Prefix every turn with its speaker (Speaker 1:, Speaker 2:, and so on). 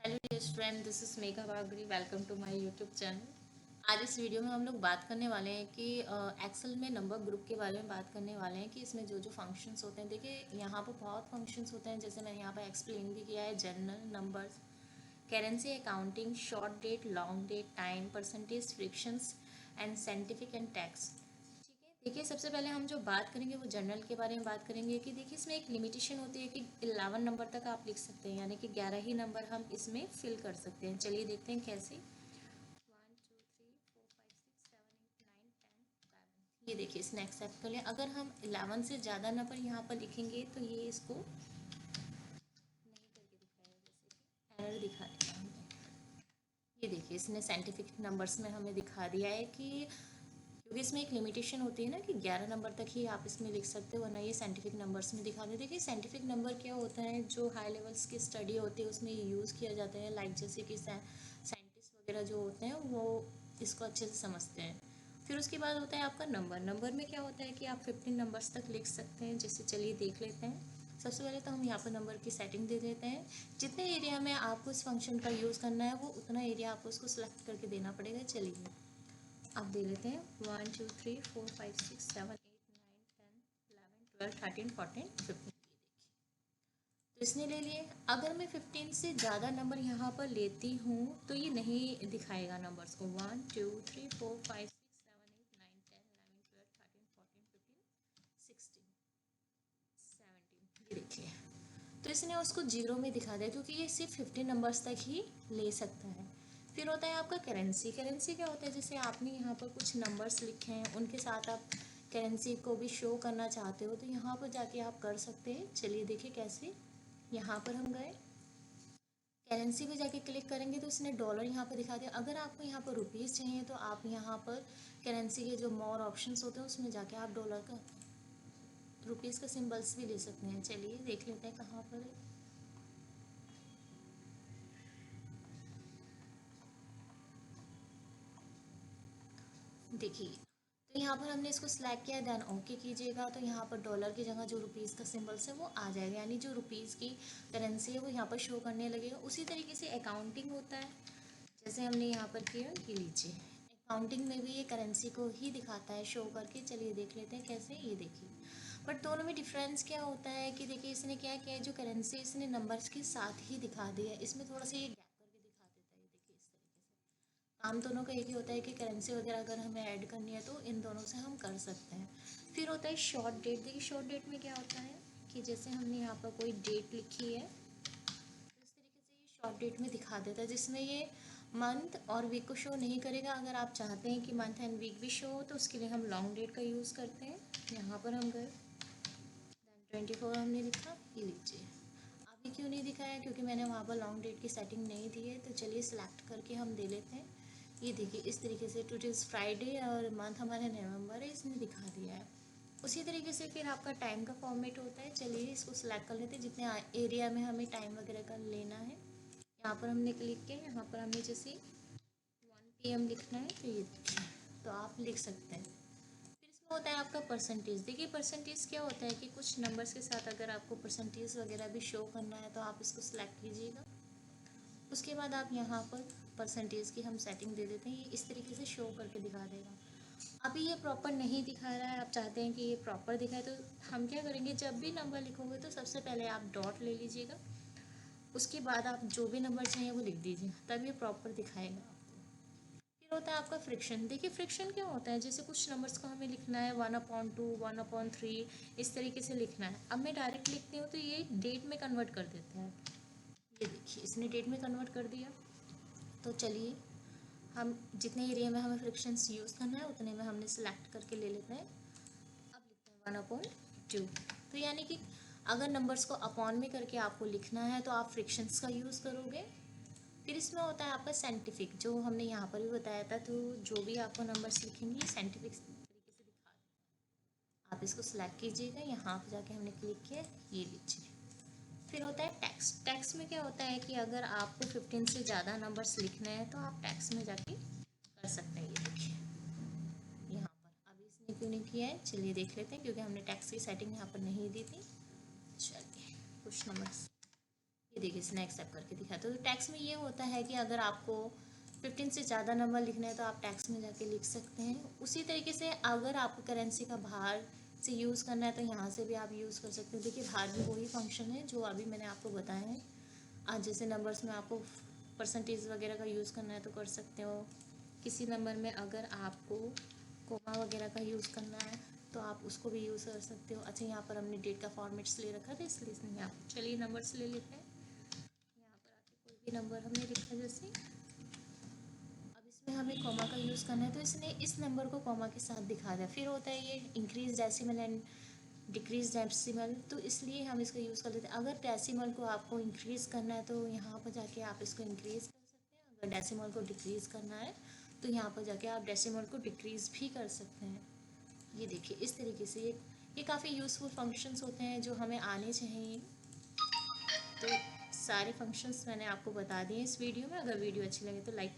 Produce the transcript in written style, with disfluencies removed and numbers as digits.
Speaker 1: Hello dear friend, this is Megha Bagri. Welcome to my YouTube channel. आज इस video में हम लोग बात करने वाले हैं कि एक्सेल में नंबर ग्रुप के बारे में बात करने वाले हैं कि इसमें जो जो फंक्शंस होते हैं। देखिए, यहाँ पर बहुत फंक्शंस होते हैं, जैसे मैंने यहाँ पर एक्सप्लेन भी किया है। General, numbers, currency, accounting, short date, long date, time, percentage, fractions and scientific and text. देखिए, सबसे पहले हम जो बात करेंगे वो जनरल के बारे में बात करेंगे कि देखिए, इसमें एक लिमिटेशन होती है कि 11 नंबर तक आप लिख सकते हैं, यानी कि 11 ही नंबर हम इसमें फिल कर सकते हैं। चलिए देखते हैं कैसे। 1 2 3 4 5 6 7 8 9 10 11। ये देखिए, इसने एक्सेप्ट कर लिया। अगर हम 11 से ज़्यादा नंबर यहाँ पर लिखेंगे तो ये इसको नहीं करके दिखाएगा, जैसे कि एरर दिखा देगा हमें। ये देखिए, इसने साइंटिफिक नंबर्स में हमें दिखा दिया है कि क्योंकि इसमें एक लिमिटेशन होती है ना कि 11 नंबर तक ही आप इसमें लिख सकते हो, वरना ये साइंटिफिक नंबर्स में दिखा देते। देखिए, साइंटिफिक नंबर क्या होता है, जो हाई लेवल्स की स्टडी होती है उसमें ये यूज़ किया जाता है। लाइक जैसे कि साइंटिस्ट वगैरह जो होते हैं वो इसको अच्छे से समझते हैं। फिर उसके बाद होता है आपका नंबर। नंबर में क्या होता है कि आप 15 नंबर्स तक लिख सकते हैं। जैसे चलिए देख लेते हैं। सबसे पहले तो हम यहाँ पर नंबर की सेटिंग दे देते हैं। जितने एरिया में आपको इस फंक्शन का यूज़ करना है वो उतना एरिया आपको उसको सिलेक्ट करके देना पड़ेगा। चलिए अब दे लेते हैं 1 2 3 4 5 6 7 8 9 10 11 12 13 14 15। तो इसने ले लिए। अगर मैं 15 से ज़्यादा नंबर यहाँ पर लेती हूँ तो ये नहीं दिखाएगा नंबर्स को। 1 2 3 4 5 6 7 8 9 10 11 12 13 14 15 16 17। ये देखिए, तो इसने उसको जीरो में दिखा दिया क्योंकि ये सिर्फ 15 नंबर्स तक ही ले सकता है। फिर होता है आपका करेंसी। करेंसी क्या होता है, जैसे आपने यहाँ पर कुछ नंबर्स लिखे हैं, उनके साथ आप करेंसी को भी शो करना चाहते हो तो यहाँ पर जाके आप कर सकते हैं। चलिए देखिए कैसे। यहाँ पर हम गए, करेंसी पे जाके क्लिक करेंगे तो इसने डॉलर यहाँ पर दिखा दिया। अगर आपको यहाँ पर रुपीज़ चाहिए तो आप यहाँ पर करेंसी के जो मोर ऑप्शंस होते हैं उसमें जाके आप डॉलर का, रुपीज़ का सिम्बल्स भी ले सकते हैं। चलिए देख लेते हैं कहाँ पर है। देखिए, तो यहाँ पर हमने इसको सिलेक्ट किया, देन ओके कीजिएगा। तो यहाँ पर डॉलर की जगह जो रुपीज़ का सिंबल्स है वो आ जाएगा, यानी जो रुपीज़ की करेंसी है वो यहाँ पर शो करने लगेगा। उसी तरीके से अकाउंटिंग होता है, जैसे हमने यहाँ पर किया कि लीजिए, अकाउंटिंग में भी ये करेंसी को ही दिखाता है शो करके। चलिए देख लेते हैं कैसे। ये देखिए, बट दोनों में डिफरेंस क्या होता है कि देखिए, इसने क्या किया है, जो करेंसी इसने नंबर्स के साथ ही दिखा दिया है, इसमें थोड़ा सा ये गैप करके दिखा देता है। ये देखिए इस तरीके से। काम दोनों का एक ही होता है कि करेंसी वगैरह अगर हमें ऐड करनी है तो इन दोनों से हम कर सकते हैं। फिर होता है शॉर्ट डेट। देखिए, शॉर्ट डेट में क्या होता है कि जैसे हमने यहाँ पर कोई डेट लिखी है तो इस तरीके से ये शॉर्ट डेट में दिखा देता है, जिसमें ये मंथ और वीक को शो नहीं करेगा। अगर आप चाहते हैं कि मंथ एंड वीक भी शो हो तो उसके लिए हम लॉन्ग डेट का यूज़ करते हैं। यहाँ पर हम गए, दैन 24 हमने लिखा। ये लीजिए, अभी क्यों नहीं दिखाया, क्योंकि मैंने वहाँ पर लॉन्ग डेट की सेटिंग नहीं दी है। तो चलिए सिलेक्ट करके हम दे लेते हैं। ये देखिए, इस तरीके से टुडे इज़ फ्राइडे और मंथ हमारा नवंबर है, इसने दिखा दिया है। उसी तरीके से फिर आपका टाइम का फॉर्मेट होता है। चलिए इसको सिलेक्ट कर लेते हैं, जितने एरिया में हमें टाइम वगैरह का लेना है। यहाँ पर हमने क्लिक किया, यहाँ पर हमने जैसे 1 PM लिखना है तो ये देखिए, तो आप लिख सकते हैं। फिर इसमें होता है आपका परसेंटेज। देखिए, परसेंटेज क्या होता है कि कुछ नंबर्स के साथ अगर आपको परसेंटेज वगैरह भी शो करना है तो आप इसको सिलेक्ट कीजिएगा। उसके बाद आप यहाँ पर परसेंटेज की हम सेटिंग दे देते हैं, ये इस तरीके से शो करके दिखा देगा। अभी ये प्रॉपर नहीं दिखा रहा है, आप चाहते हैं कि ये प्रॉपर दिखाए तो हम क्या करेंगे, जब भी नंबर लिखोगे तो सबसे पहले आप डॉट ले लीजिएगा। उसके बाद आप जो भी नंबर चाहिए वो लिख दीजिए, तब ये प्रॉपर दिखाएगा आपको। फिर होता है आपका फ्रिक्शन। देखिए, फ्रिक्शन क्या होता है, जैसे कुछ नंबर्स को हमें लिखना है 1/2, 1/3, इस तरीके से लिखना है। अब मैं डायरेक्ट लिखती हूँ तो ये डेट में कन्वर्ट कर देता है। ये देखिए, इसने डेट में कन्वर्ट कर दिया। तो चलिए, हम जितने एरिया में हमें फ्रिक्शंस यूज़ करना है उतने में हमने सेलेक्ट करके ले लेते हैं। अब लिखते हैं 1/2। तो यानी कि अगर नंबर्स को अपॉन में करके आपको लिखना है तो आप फ्रिक्शंस का यूज़ करोगे। फिर इसमें होता है आपका साइंटिफिक, जो हमने यहाँ पर भी बताया था। तो जो भी आपको नंबर्स लिखेंगे साइंटिफिक तरीके से दिखा दें। आप इसको सिलेक्ट कीजिएगा, यहाँ पर जाके हमने क्लिक किया, ये लीजिए। फिर होता है टैक्स। टैक्स में क्या होता है कि अगर आपको 15 से ज़्यादा नंबर्स लिखने हैं तो आप टैक्स में जाके कर सकते हैं। ये देखिए यहाँ पर, अभी इसने क्यों नहीं किया है, चलिए देख लेते हैं, क्योंकि हमने टैक्स की सेटिंग यहाँ पर नहीं दी थी। चलिए कुछ नंबर्स, ये देखिए इसने एक्सेप्ट करके दिखाया। तो टैक्स में ये होता है कि अगर आपको 15 से ज़्यादा नंबर लिखना है तो आप टैक्स में जाके लिख सकते हैं। उसी तरीके से अगर आपको करेंसी का बाहर से यूज़ करना है तो यहाँ से भी आप यूज़ कर सकते हो। देखिए बाहर भी वही फंक्शन है जो अभी मैंने आपको बताया है। आज जैसे नंबर्स में आपको परसेंटेज वगैरह का यूज़ करना है तो कर सकते हो। किसी नंबर में अगर आपको कोमा वगैरह का यूज़ करना है तो आप उसको भी यूज़ कर सकते हो। अच्छा यहाँ पर हमने डेट का फॉर्मेट्स ले रखा था इसलिए इसमें यहाँ पर चलिए नंबर्स ले लेते हैं। यहाँ पर आके कोई भी नंबर हमने लिखा जैसे, अब इसमें हमें कॉमा का यूज़ करना है तो इसने इस नंबर को कॉमा के साथ दिखा दिया। फिर होता है ये increase decimal and decrease decimal, तो इसलिए हम इसका यूज़ कर लेते हैं। अगर डेसिमल को आपको इंक्रीज़ करना है तो यहाँ पर जाके आप इसको इंक्रीज़ कर सकते हैं। अगर डेसिमल को डिक्रीज़ करना है तो यहाँ पर जाके आप डेसिमल को डिक्रीज़ भी कर सकते हैं। ये देखिए इस तरीके से ये काफ़ी यूज़फुल फंक्शंस होते हैं जो हमें आने चाहिए। तो सारे फंक्शंस मैंने आपको बता दिए इस वीडियो में। अगर वीडियो अच्छी लगे तो लाइक